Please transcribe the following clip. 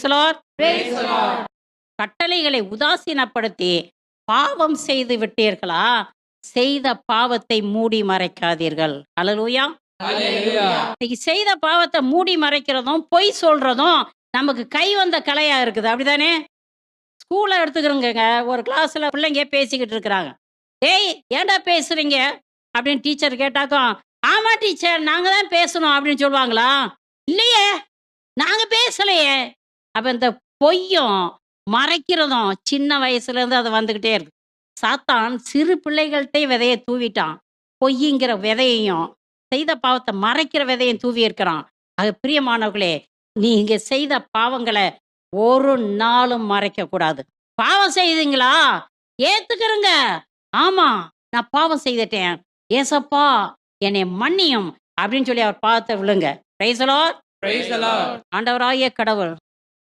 Praise the Lord. கட்டளைகளை உதாசீனப்படுத்தி பாவம் செய்து விட்டீர்களா? செய்த பாவத்தை மூடி மறைக்காதீர்கள். அல்லேலூயா. இன்னைக்கு செய்த பாவத்தை மூடி மறைக்கிறதும் பொய் சொல்றதும் நமக்கு கை வந்த கலையா இருக்குது. அப்படிதானே? ஸ்கூல்ல எடுத்துக்கிறோங்க. ஒரு கிளாஸ்ல பிள்ளைங்க பேசிக்கிட்டு இருக்கிறாங்க. "ஏய் ஏன்டா பேசுறீங்க?" அப்படின்னு டீச்சர் கேட்டாக்கும், "ஆமா டீச்சர் நாங்க தான் பேசணும்" அப்படின்னு சொல்லுவாங்களா? இல்லையே, நாங்க பேசலையே. அப்ப இந்த பொய்யும் மறைக்கிறதும் சின்ன வயசுல இருந்து அது வந்துகிட்டே இருக்கு. சாத்தான் சிறு பிள்ளைகள்ட்டே விதைய தூவிட்டான். பொய்ங்கிற விதையையும், செய்த பாவத்தை மறைக்கிற விதையும் தூவி இருக்கிறான். அது பிரியமானவர்களே, நீங்க செய்த பாவங்கள ஒரு நாளும் மறைக்க கூடாது. பாவம் செய்தீங்களா? ஏத்துக்கிறங்க. ஆமா, நான் பாவம் செய்துட்டேன். ஏசப்பா என்னை மன்னியும் அப்படின்னு சொல்லி அவர் பாதத்தை விழுங்க. Praise the Lord. ஆண்டவராகிய கடவுள்